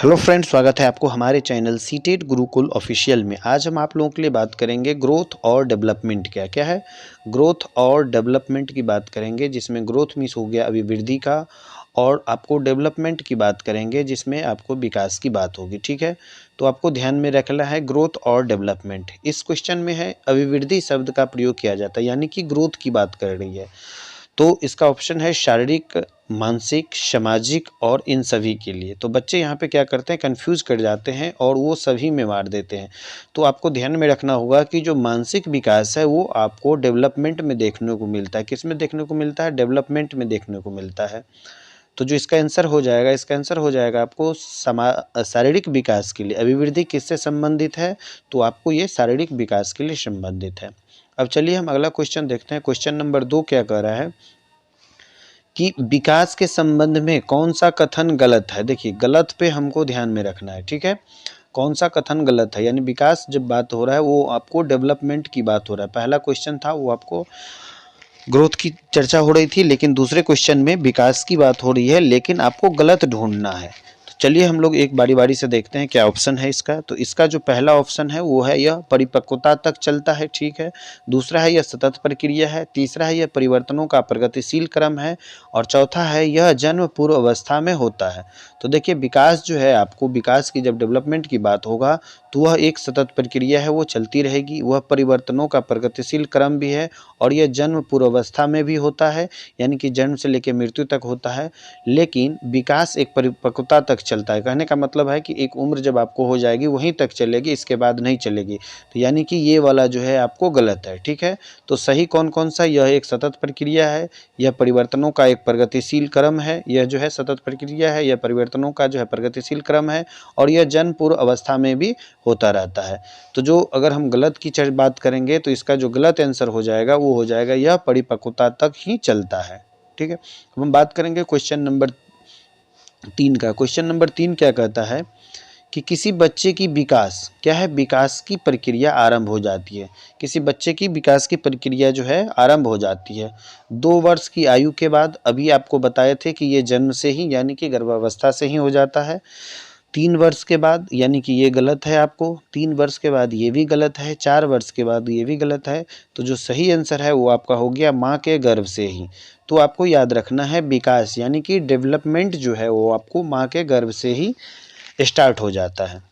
Hello friends, स्वागत है आपको हमारे चैनल सीटेट गुरुकुल ऑफिशियल में। आज हम आप लोगों के लिए बात करेंगे ग्रोथ और डेवलपमेंट। क्या क्या है ग्रोथ और डेवलपमेंट की बात करेंगे, जिसमें ग्रोथ मीन्स हो गया अभिवृद्धि का, और आपको डेवलपमेंट की बात करेंगे जिसमें आपको विकास की बात होगी। ठीक है, तो आपको ध्यान में रखना है ग्रोथ और डेवलपमेंट। इस क्वेश्चन में है अभिवृद्धि शब्द का प्रयोग किया जाता है, यानी कि ग्रोथ की बात कर रही है। तो इसका ऑप्शन है शारीरिक, मानसिक, सामाजिक और इन सभी के लिए। तो बच्चे यहाँ पे क्या करते हैं, कंफ्यूज कर जाते हैं और वो सभी में मार देते हैं। तो आपको ध्यान में रखना होगा कि जो मानसिक विकास है वो आपको डेवलपमेंट में देखने को मिलता है। किस में देखने को मिलता है? डेवलपमेंट में देखने को मिलता है। तो जो इसका आंसर हो जाएगा, इसका आंसर हो जाएगा आपको शारीरिक विकास के लिए। अभिवृद्धि किससे संबंधित है? तो आपको ये शारीरिक विकास के लिए संबंधित है। अब चलिए हम अगला क्वेश्चन देखते हैं। क्वेश्चन नंबर 2 क्या कह रहा है कि विकास के संबंध में कौन सा कथन गलत है। देखिए, गलत पे हमको ध्यान में रखना है। ठीक है, कौन सा कथन गलत है, यानी विकास जब बात हो रहा है वो आपको डेवलपमेंट की बात हो रहा है। पहला क्वेश्चन था वो आपको ग्रोथ की चर्चा हो रही थी, लेकिन दूसरे क्वेश्चन में विकास की बात हो रही है, लेकिन आपको गलत ढूंढना है। तो चलिए हम लोग एक बारी बारी से देखते हैं क्या ऑप्शन है इसका। तो इसका जो पहला ऑप्शन है वो है यह परिपक्वता तक चलता है। ठीक है, दूसरा है यह सतत प्रक्रिया है, तीसरा है यह परिवर्तनों का प्रगतिशील क्रम है, और चौथा है यह जन्म पूर्व अवस्था में होता है। तो देखिए, विकास जो है, आपको विकास की जब डेवलपमेंट की बात होगा तो वह एक सतत प्रक्रिया है, वो चलती रहेगी। वह परिवर्तनों का प्रगतिशील क्रम भी है, और यह जन्म पूर्व अवस्था में भी होता है, यानी कि जन्म से लेकर मृत्यु तक होता है। लेकिन विकास एक परिपक्वता तक चलता है। कहने का मतलब है कि एक उम्र जब आपको हो जाएगी वहीं तक चलेगी, इसके बाद नहीं चलेगी। तो यानी कि ये वाला जो है आपको गलत है। ठीक है, तो सही कौन कौन सा? यह एक सतत प्रक्रिया है, यह परिवर्तनों का एक प्रगतिशील क्रम है, यह जो है सतत प्रक्रिया है, यह परिवर्तनों का जो है प्रगतिशील क्रम है, और यह जन्म पूर्व अवस्था में भी होता रहता है। तो जो अगर हम गलत की बात करेंगे तो इसका जो गलत आंसर हो जाएगा वो हो जाएगा यह परिपक्वता तक ही चलता है। ठीक है, अब हम बात करेंगे क्वेश्चन नंबर 3 का। क्वेश्चन नंबर 3 क्या कहता है कि किसी बच्चे की विकास क्या है, विकास की प्रक्रिया आरंभ हो जाती है। किसी बच्चे की विकास की प्रक्रिया जो है आरंभ हो जाती है 2 वर्ष की आयु के बाद। अभी आपको बताए थे कि ये जन्म से ही, यानी कि गर्भावस्था से ही हो जाता है। 3 वर्ष के बाद, यानी कि ये गलत है आपको। 3 वर्ष के बाद ये भी गलत है, 4 वर्ष के बाद ये भी गलत है। तो जो सही आंसर है वो आपका हो गया माँ के गर्भ से ही। तो आपको याद रखना है विकास यानी कि डेवलपमेंट जो है वो आपको माँ के गर्भ से ही स्टार्ट हो जाता है।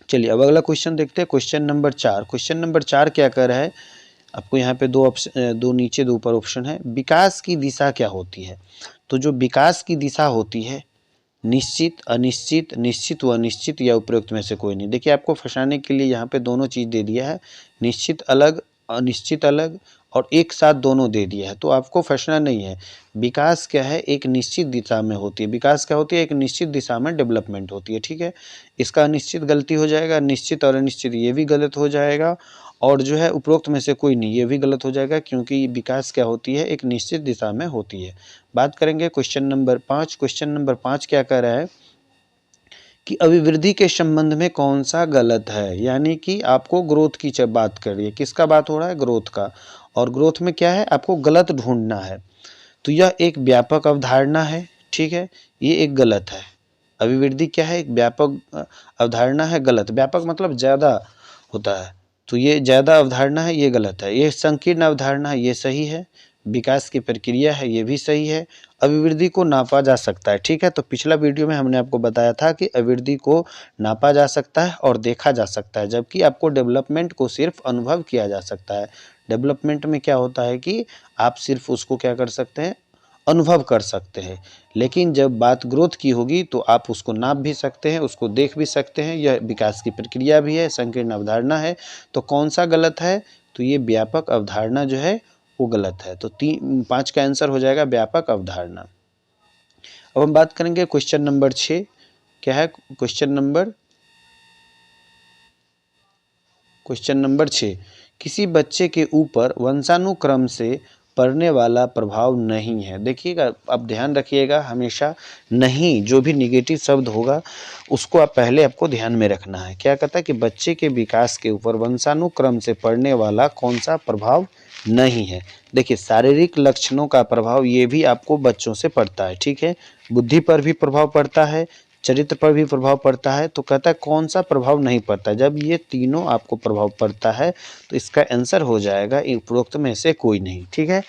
चलिए अब अगला क्वेश्चन देखते हैं। Question number 4। क्वेश्चन नंबर 4 क्या कह रहा है, आपको यहाँ पे दो ऑप्शन, दो नीचे दो ऊपर ऑप्शन है। विकास की दिशा क्या होती है? तो जो विकास की दिशा होती है, निश्चित, अनिश्चित, निश्चित व अनिश्चित, या उपरोक्त में से कोई नहीं। देखिए, आपको फंसाने के लिए यहाँ पे दोनों चीज़ दे दिया है, निश्चित अलग, अनिश्चित अलग, और एक साथ दोनों दे दिया है। तो आपको फंसना नहीं है। विकास क्या है, एक निश्चित दिशा में होती है। विकास क्या होती है, एक निश्चित दिशा में डेवलपमेंट होती है। ठीक है, इसका अनिश्चित गलती हो जाएगा, निश्चित और अनिश्चित ये भी गलत हो जाएगा, और जो है उपरोक्त में से कोई नहीं, ये भी गलत हो जाएगा, क्योंकि विकास क्या होती है, एक निश्चित दिशा में होती है। बात करेंगे क्वेश्चन नंबर 5। क्वेश्चन नंबर 5 क्या कह रहा है कि अभिवृद्धि के संबंध में कौन सा गलत है, यानी कि आपको ग्रोथ की बात कर रही है। किसका बात हो रहा है? ग्रोथ का। और ग्रोथ में क्या है, आपको गलत ढूंढना है। तो यह एक व्यापक अवधारणा है। ठीक है, ये एक गलत है। अभिवृद्धि क्या है, एक व्यापक अवधारणा है, गलत। व्यापक मतलब ज़्यादा होता है, तो ये ज़्यादा अवधारणा है, ये गलत है। ये संकीर्ण अवधारणा है, ये सही है। विकास की प्रक्रिया है, ये भी सही है। अभिवृद्धि को नापा जा सकता है। ठीक है, तो पिछला वीडियो में हमने आपको बताया था कि अभिवृद्धि को नापा जा सकता है और देखा जा सकता है, जबकि आपको डेवलपमेंट को सिर्फ अनुभव किया जा सकता है। डेवलपमेंट में क्या होता है कि आप सिर्फ उसको क्या कर सकते हैं, अनुभव कर सकते हैं। लेकिन जब बात ग्रोथ की होगी तो आप उसको नाप भी सकते हैं, उसको देख भी सकते हैं। यह विकास की प्रक्रिया भी है, संकीर्ण अवधारणा है। तो कौन सा गलत है? तो ये व्यापक अवधारणा जो है वो गलत है। तो 5 का आंसर हो जाएगा व्यापक अवधारणा। अब हम बात करेंगे क्वेश्चन नंबर 6। क्या है क्वेश्चन नंबर 6। किसी बच्चे के ऊपर वंशानुक्रम से पड़ने वाला प्रभाव नहीं है। देखिएगा, आप ध्यान रखिएगा, हमेशा नहीं, जो भी निगेटिव शब्द होगा उसको आप पहले आपको ध्यान में रखना है। क्या कहता है कि बच्चे के विकास के ऊपर वंशानुक्रम से पड़ने वाला कौन सा प्रभाव नहीं है। देखिए, शारीरिक लक्षणों का प्रभाव ये भी आपको बच्चों से पड़ता है। ठीक है, बुद्धि पर भी प्रभाव पड़ता है, चरित्र पर भी प्रभाव पड़ता है। तो कहता है कौन सा प्रभाव नहीं पड़ता। जब ये तीनों आपको प्रभाव पड़ता है तो इसका आंसर हो जाएगा उपरोक्त में से कोई नहीं। ठीक है,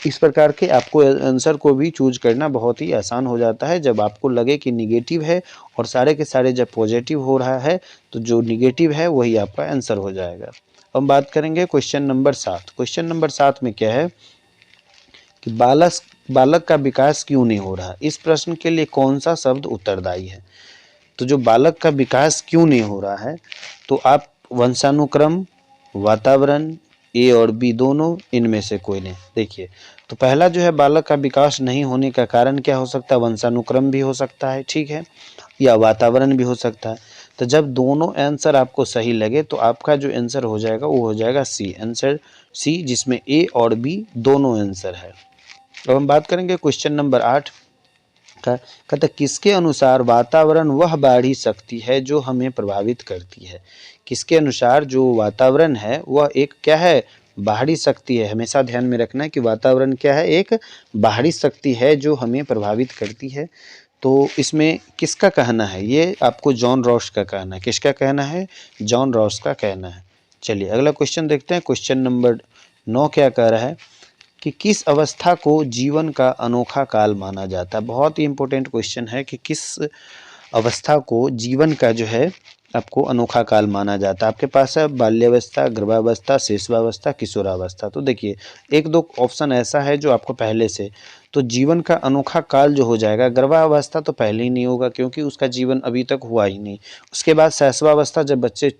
इस प्रकार के आपको आंसर को भी चूज करना बहुत ही आसान हो जाता है। जब आपको लगे कि निगेटिव है और सारे के सारे जब पॉजिटिव हो रहा है तो जो निगेटिव है वही आपका आंसर हो जाएगा। हम बात करेंगे क्वेश्चन नंबर 7। क्वेश्चन नंबर 7 में क्या है कि बालक का विकास क्यों नहीं हो रहा। इस प्रश्न के लिए कौन सा शब्द उत्तरदायी है। तो जो बालक का विकास क्यों नहीं हो रहा है, तो आप वंशानुक्रम, वातावरण, ए और बी दोनों, इनमें से कोई नहीं। देखिए, तो पहला जो है बालक का विकास नहीं होने का कारण क्या हो सकता है, वंशानुक्रम भी हो सकता है, ठीक है, या वातावरण भी हो सकता है। तो जब दोनों आंसर आपको सही लगे तो आपका जो आंसर हो जाएगा वो हो जाएगा सी, आंसर सी, जिसमें ए और बी दोनों आंसर है। अब हम बात करेंगे क्वेश्चन नंबर 8 का। कहता किसके अनुसार वातावरण वह बाहरी शक्ति है जो हमें प्रभावित करती है। किसके अनुसार जो वातावरण है वह एक क्या है, बाहरी शक्ति है। हमेशा ध्यान में रखना है कि वातावरण क्या है, एक बाहरी शक्ति है जो हमें प्रभावित करती है। तो इसमें किसका कहना है, ये आपको जॉन रॉस का कहना है। किसका कहना है, जॉन रॉस का कहना है। चलिए अगला क्वेश्चन देखते हैं। क्वेश्चन नंबर 9 क्या कह रहा है कि किस अवस्था को जीवन का अनोखा काल माना जाता है। बहुत ही इंपॉर्टेंट क्वेश्चन है कि किस अवस्था को जीवन का जो है आपको अनोखा काल माना जाता है। आपके पास है बाल्यावस्था, गर्भावस्था, शिशुवावस्था, किशोरावस्था। तो देखिए एक दो ऑप्शन ऐसा है जो आपको पहले से, तो जीवन का अनोखा काल जो हो जाएगा, गर्भावस्था तो पहले ही नहीं होगा क्योंकि उसका जीवन अभी तक हुआ ही नहीं। उसके बाद शिशुवावस्था, जब बच्चे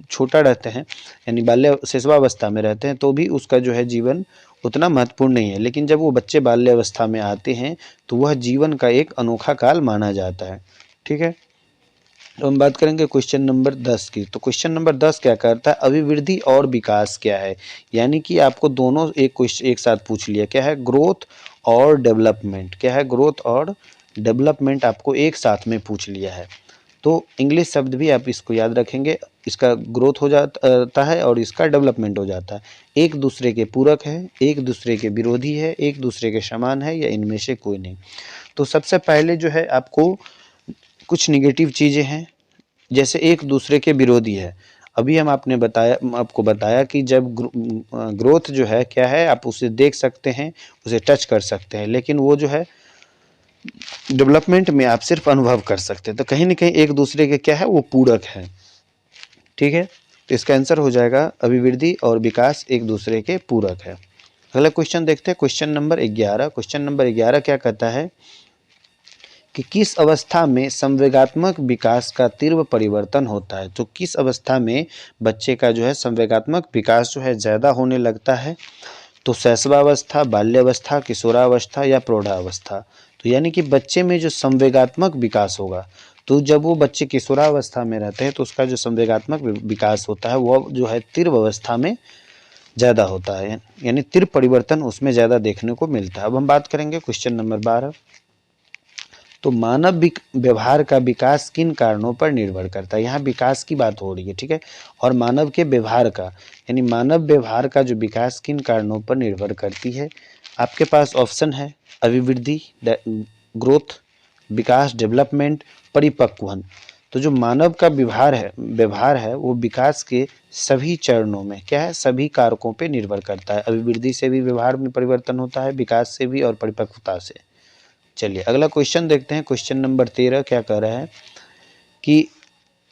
छोटा रहते हैं यानी बाल्य शिशुवावस्था में रहते हैं तो भी उसका जो है जीवन उतना महत्वपूर्ण नहीं है। लेकिन जब वो बच्चे बाल्यावस्था में आते हैं तो वह जीवन का एक अनोखा काल माना जाता है। ठीक है, तो हम बात करेंगे क्वेश्चन नंबर 10 की। तो क्वेश्चन नंबर 10 क्या करता है, अभिवृद्धि और विकास क्या है। यानी कि आपको दोनों एक क्वेश्चन एक साथ पूछ लिया। क्या है, ग्रोथ और डेवलपमेंट। क्या है, ग्रोथ और डेवलपमेंट आपको एक साथ में पूछ लिया है। तो इंग्लिश शब्द भी आप इसको याद रखेंगे, इसका ग्रोथ हो जाता है और इसका डेवलपमेंट हो जाता है। एक दूसरे के पूरक है, एक दूसरे के विरोधी है, एक दूसरे के समान है, या इनमें से कोई नहीं। तो सबसे पहले जो है आपको कुछ निगेटिव चीज़ें हैं, जैसे एक दूसरे के विरोधी है। अभी हम आपको बताया कि जब ग्रोथ जो है क्या है, आप उसे देख सकते हैं, उसे टच कर सकते हैं, लेकिन वो जो है डेवलपमेंट में आप सिर्फ अनुभव कर सकते हैं। तो कहीं ना कहीं एक दूसरे के क्या है, वो पूरक है। ठीक है, तो इसका आंसर हो जाएगा अभिवृद्धि और विकास एक दूसरे के पूरक है। अगला क्वेश्चन देखते हैं, क्वेश्चन नंबर 11। क्वेश्चन नंबर 11 क्या कहता है कि किस अवस्था में संवेगात्मक विकास का तीव्र परिवर्तन होता है। तो किस अवस्था में बच्चे का जो है संवेगात्मक विकास जो है ज़्यादा होने लगता है। तो शैशवावस्था, बाल्यावस्था, किशोरावस्था या प्रौढ़ावस्था। तो यानी कि बच्चे में जो संवेगात्मक विकास होगा, तो जब वो बच्चे किशोरावस्था में रहते हैं तो उसका जो संवेगात्मक विकास होता है वह जो है तीव्र अवस्था में ज़्यादा होता है, यानी तीव्र परिवर्तन उसमें ज़्यादा देखने को मिलता है। अब हम बात करेंगे क्वेश्चन नंबर 12। तो मानव व्यवहार का विकास किन कारणों पर निर्भर करता है। यहाँ विकास की बात हो रही है, ठीक है, और मानव के व्यवहार का, यानी मानव व्यवहार का जो विकास किन कारणों पर निर्भर करती है। आपके पास ऑप्शन है अभिवृद्धि, ग्रोथ, विकास, डेवलपमेंट, परिपक्वन। तो जो मानव का व्यवहार है वो विकास के सभी चरणों में क्या है, सभी कारकों पे निर्भर करता है। अभिवृद्धि से भी व्यवहार में परिवर्तन होता है, विकास से भी और परिपक्वता से। चलिए अगला क्वेश्चन देखते हैं। क्वेश्चन नंबर 13 क्या कह रहा है कि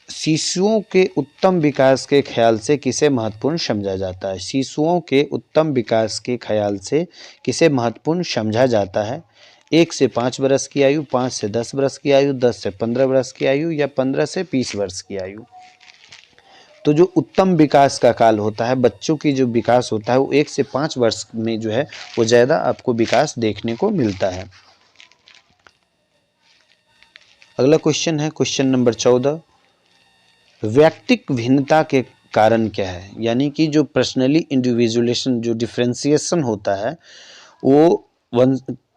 शिशुओं के उत्तम विकास के ख्याल से किसे महत्वपूर्ण समझा जाता है। शिशुओं के उत्तम विकास के ख्याल से किसे महत्वपूर्ण समझा जाता है। 1 से 5 वर्ष की आयु, 5 से 10 वर्ष की आयु, 10 से 15 वर्ष की आयु, या 15 से 20 वर्ष की आयु। तो जो उत्तम विकास का काल होता है, बच्चों की जो विकास होता है वो 1 से 5 वर्ष में जो है वो ज़्यादा आपको विकास देखने को मिलता है। अगला क्वेश्चन है क्वेश्चन नंबर 14। व्यक्तिक भिन्नता के कारण क्या है। यानी कि जो पर्सनली इंडिविजुअलेशन, जो डिफ्रेंसिएशन होता है वो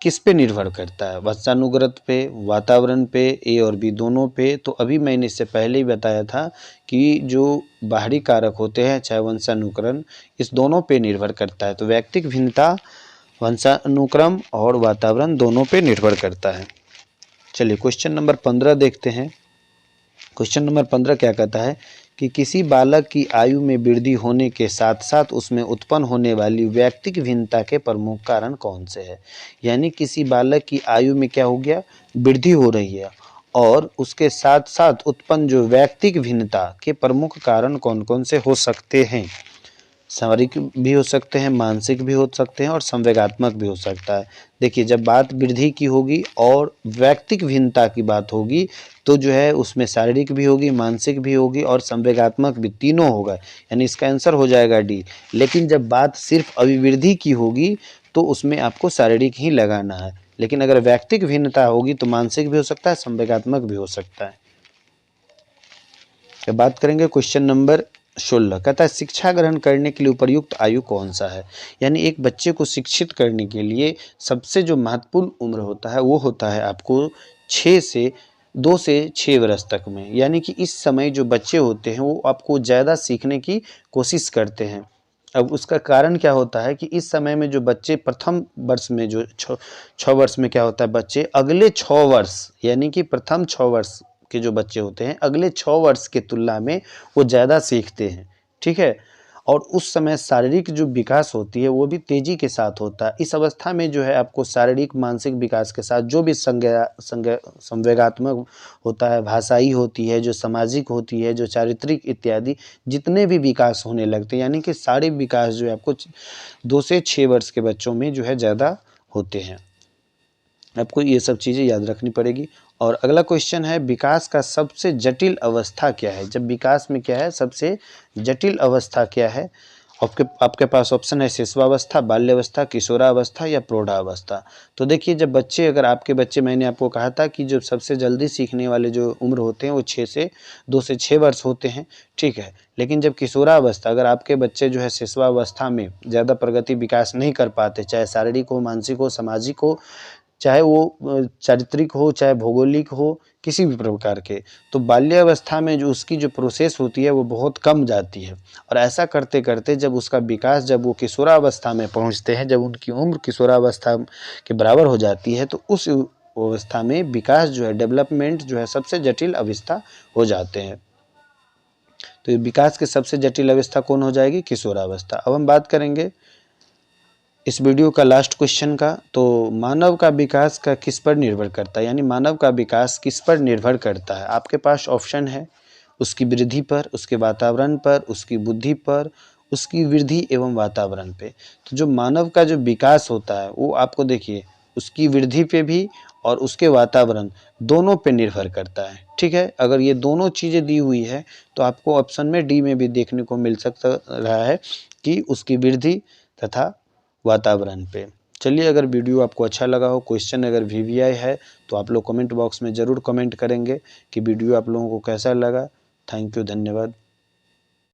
किस पे निर्भर करता है, वंशानुगत पे, वातावरण पे, ए और बी दोनों पे। तो अभी मैंने इससे पहले ही बताया था कि जो बाहरी कारक होते हैं चाहे वंशानुक्रम, इस दोनों पे निर्भर करता है। तो व्यक्तिक भिन्नता वंशानुक्रम और वातावरण दोनों पे निर्भर करता है। चलिए क्वेश्चन नंबर 15 देखते हैं। क्वेश्चन नंबर 15 क्या कहता है कि किसी बालक की आयु में वृद्धि होने के साथ साथ उसमें उत्पन्न होने वाली व्यक्तिक भिन्नता के प्रमुख कारण कौन से है। यानी किसी बालक की आयु में क्या हो गया, वृद्धि हो रही है और उसके साथ साथ उत्पन्न जो व्यक्तिक भिन्नता के प्रमुख कारण कौन कौन से हो सकते हैं। शारीरिक भी हो सकते हैं, मानसिक भी हो सकते हैं और संवेगात्मक भी हो सकता है। देखिए जब बात वृद्धि की होगी और व्यक्तिक भिन्नता की बात होगी तो जो है उसमें शारीरिक भी होगी, मानसिक भी होगी और संवेगात्मक भी, तीनों होगा, यानी इसका आंसर हो जाएगा डी। लेकिन जब बात सिर्फ अभिवृद्धि की होगी तो उसमें आपको शारीरिक ही लगाना है, लेकिन अगर व्यक्तिक भिन्नता होगी तो मानसिक भी हो सकता है, संवेगात्मक भी हो सकता है। अब बात करेंगे क्वेश्चन नंबर 16, कहता है शिक्षा ग्रहण करने के लिए उपयुक्त आयु कौन सा है। यानी एक बच्चे को शिक्षित करने के लिए सबसे जो महत्वपूर्ण उम्र होता है वो होता है आपको 2 से 6 वर्ष तक में। यानी कि इस समय जो बच्चे होते हैं वो आपको ज़्यादा सीखने की कोशिश करते हैं। अब उसका कारण क्या होता है कि इस समय में जो बच्चे प्रथम वर्ष में जो 6 वर्ष में क्या होता है, बच्चे अगले 6 वर्ष यानी कि प्रथम 6 वर्ष के जो बच्चे होते हैं अगले 6 वर्ष के तुलना में वो ज़्यादा सीखते हैं, ठीक है। और उस समय शारीरिक जो विकास होती है वो भी तेज़ी के साथ होता है। इस अवस्था में जो है आपको शारीरिक मानसिक विकास के साथ जो भी संवेगात्मक होता है, भाषाई होती है, जो सामाजिक होती है, जो चारित्रिक इत्यादि जितने भी विकास होने लगते हैं, यानी कि सारे विकास जो है आपको 2 से 6 वर्ष के बच्चों में जो है ज़्यादा होते हैं। आपको ये सब चीज़ें याद रखनी पड़ेगी। और अगला क्वेश्चन है विकास का सबसे जटिल अवस्था क्या है। जब विकास में क्या है सबसे जटिल अवस्था क्या है, आपके पास ऑप्शन है शिशुआवस्था, बाल्यावस्था, किशोरावस्था या प्रौढ़ावस्था। तो देखिए जब बच्चे, अगर आपके बच्चे, मैंने आपको कहा था कि जो सबसे जल्दी सीखने वाले जो उम्र होते हैं वो 2 से 6 वर्ष होते हैं, ठीक है। लेकिन जब किशोरावस्था, अगर आपके बच्चे जो है शिशुआवस्था में ज़्यादा प्रगति विकास नहीं कर पाते, चाहे शारीरिक हो, मानसिक हो, सामाजिक हो, चाहे वो चारित्रिक हो, चाहे भौगोलिक हो, किसी भी प्रकार के, तो बाल्यावस्था में जो उसकी जो प्रोसेस होती है वो बहुत कम जाती है। और ऐसा करते करते जब उसका विकास, जब वो किशोरावस्था में पहुंचते हैं, जब उनकी उम्र किशोरावस्था के बराबर हो जाती है तो उस अवस्था में विकास जो है, डेवलपमेंट जो है सबसे जटिल अवस्था हो जाते हैं। तो विकास के सबसे जटिल अवस्था कौन हो जाएगी, किशोरावस्था। अब हम बात करेंगे इस वीडियो का लास्ट क्वेश्चन का। तो मानव का विकास का किस पर निर्भर करता है, यानी मानव का विकास किस पर निर्भर करता है। आपके पास ऑप्शन है उसकी वृद्धि पर, उसके वातावरण पर, उसकी बुद्धि पर, उसकी वृद्धि एवं वातावरण पे। तो जो मानव का जो विकास होता है वो आपको देखिए उसकी वृद्धि पे भी और उसके वातावरण दोनों पे निर्भर करता है, ठीक है। अगर ये दोनों चीज़ें दी हुई है तो आपको ऑप्शन में डी में भी देखने को मिल सकता रहा है कि उसकी वृद्धि तथा वातावरण पे। चलिए अगर वीडियो आपको अच्छा लगा हो, क्वेश्चन अगर वीवीआई है तो आप लोग कमेंट बॉक्स में ज़रूर कमेंट करेंगे कि वीडियो आप लोगों को कैसा लगा। थैंक यू, धन्यवाद।